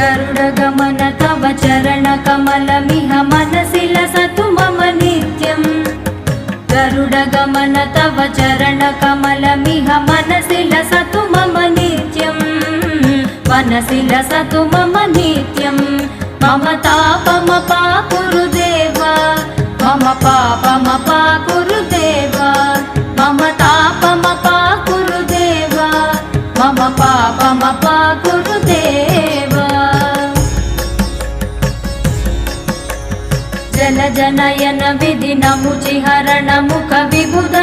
गरुडगमन तव चरणकमलमिह मनसि लसतु मम नित्यम् गरुडगमन तव चरणकमलमिह मनसि लसतु मम नित्यम् मनसि लसतु मम नित्यम् मम तापमपाकुरु देव मम पापमपाकुरु देव मम तापमपाकुरु देव मम पापमपाकुरु देव जलजनयन विधिनमुचिहरण मुख विबुध